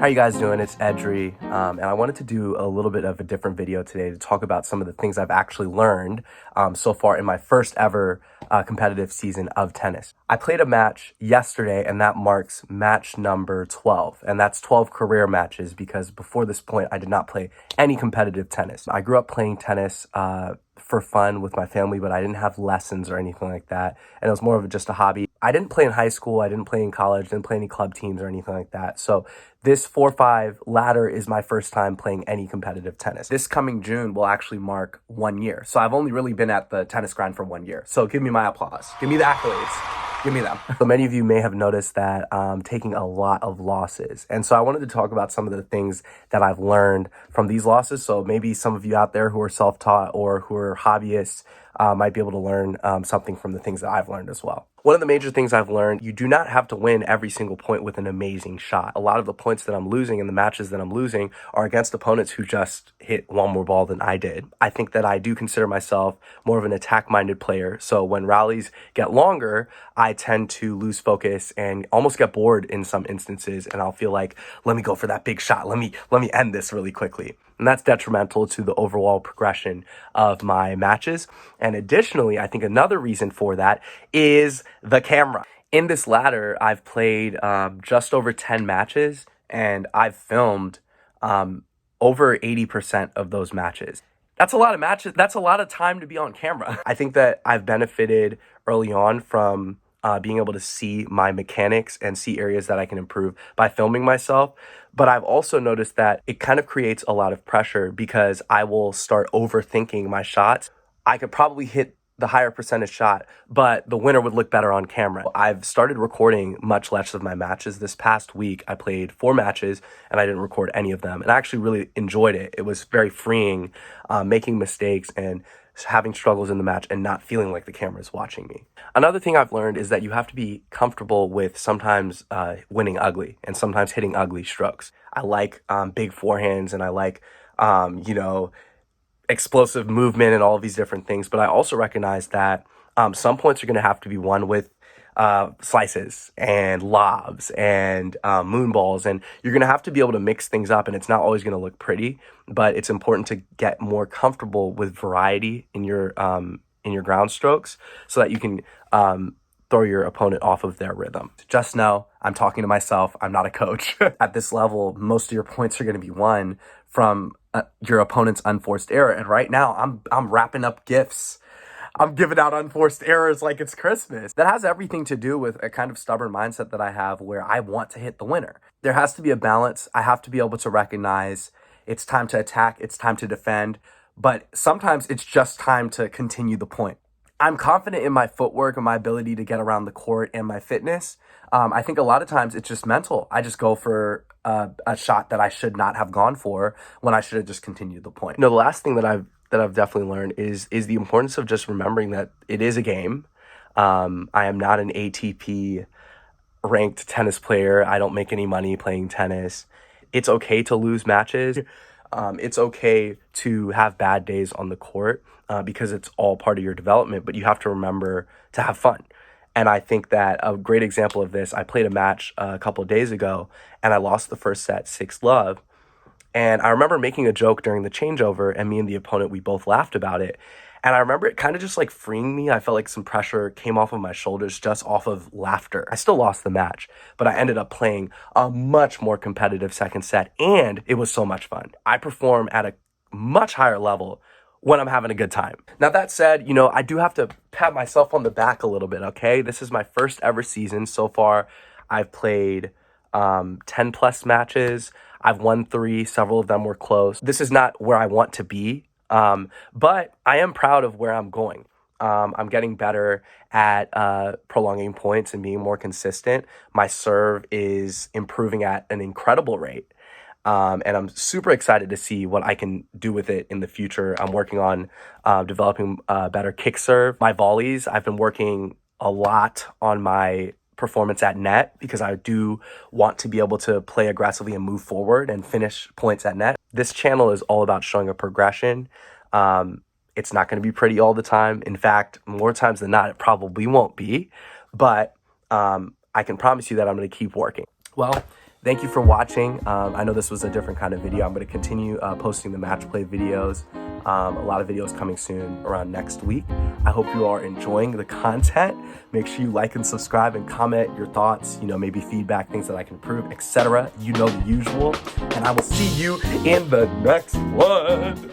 How you guys doing? It's Edry, and I wanted to do a little bit of a different video today to talk about some of the things I've actually learned so far in my first ever competitive season of tennis. I played a match yesterday, and that marks match number 12, and that's 12 career matches because before this point, I did not play any competitive tennis. I grew up playing tennis for fun with my family, but I didn't have lessons or anything like that, and it was more of just a hobby. I didn't play in high school, I didn't play in college, didn't play any club teams or anything like that, so this 4-5 ladder is my first time playing any competitive tennis. This coming June will actually mark 1 year. So I've only really been at the tennis grind for 1 year. So give me my applause. Give me the accolades. Give me them. So many of you may have noticed that I'm taking a lot of losses. And so I wanted to talk about some of the things that I've learned from these losses. So maybe some of you out there who are self-taught or who are hobbyists might be able to learn something from the things that I've learned as well. One of the major things I've learned, you do not have to win every single point with an amazing shot. A lot of the points that I'm losing and the matches that I'm losing are against opponents who just hit one more ball than I did. I think that I do consider myself more of an attack-minded player. So when rallies get longer, I tend to lose focus and almost get bored in some instances. And I'll feel like, let me go for that big shot. Let me end this really quickly. And that's detrimental to the overall progression of my matches. And additionally, I think another reason for that is the camera. In this ladder, I've played just over 10 matches, and I've filmed over 80% of those matches. That's a lot of matches. That's a lot of time to be on camera. I think that I've benefited early on from being able to see my mechanics and see areas that I can improve by filming myself. But I've also noticed that it kind of creates a lot of pressure because I will start overthinking my shots. I could probably hit the higher percentage shot, but the winner would look better on camera. I've started recording much less of my matches. This past week, I played 4 matches and I didn't record any of them. And I actually really enjoyed it. It was very freeing, making mistakes and having struggles in the match and not feeling like the camera is watching me. Another thing I've learned is that you have to be comfortable with sometimes winning ugly and sometimes hitting ugly strokes. I like big forehands and I like, explosive movement and all of these different things. But I also recognize that some points are going to have to be won with slices and lobs and moon balls. And you're going to have to be able to mix things up. And it's not always going to look pretty, but it's important to get more comfortable with variety in your ground strokes so that you can throw your opponent off of their rhythm. Just know I'm talking to myself. I'm not a coach. At this level, most of your points are going to be won from your opponent's unforced error. And right now, I'm wrapping up gifts. I'm giving out unforced errors like it's Christmas. That has everything to do with a kind of stubborn mindset that I have where I want to hit the winner. There has to be a balance. I have to be able to recognize it's time to attack, it's time to defend, but sometimes it's just time to continue the point. I'm confident in my footwork and my ability to get around the court and my fitness. I think a lot of times it's just mental. I just go for a shot that I should not have gone for when I should have just continued the point. The last thing that I've definitely learned is the importance of just remembering that it is a game. I am not an ATP ranked tennis player. I don't make any money playing tennis. It's okay to lose matches. It's okay to have bad days on the court because it's all part of your development, but you have to remember to have fun. And I think that a great example of this, I played a match a couple of days ago and I lost the first set 6-love. And I remember making a joke during the changeover, and me and the opponent, we both laughed about it. And I remember it kind of just like freeing me. I felt like some pressure came off of my shoulders just off of laughter. I still lost the match, but I ended up playing a much more competitive second set, and it was so much fun. I perform at a much higher level when I'm having a good time. Now that said, I do have to pat myself on the back a little bit, okay? This is my first ever season. So far, I've played 10 plus matches. I've won 3. Several of them were close. This is not where I want to be, but I am proud of where I'm going. I'm getting better at prolonging points and being more consistent. My serve is improving at an incredible rate. And I'm super excited to see what I can do with it in the future. I'm working on developing better kick serve. My volleys, I've been working a lot on my performance at net because I do want to be able to play aggressively and move forward and finish points at net. This channel is all about showing a progression. It's not going to be pretty all the time. In fact, more times than not, it probably won't be. But I can promise you that I'm going to keep working. Well, Thank you for watching. I know this was a different kind of video. I'm going to continue posting the match play videos. A lot of videos coming soon around next week. I hope you are enjoying the content. Make sure you like and subscribe and comment your thoughts, maybe feedback, things that I can improve, etc. You know the usual. And I will see you in the next one.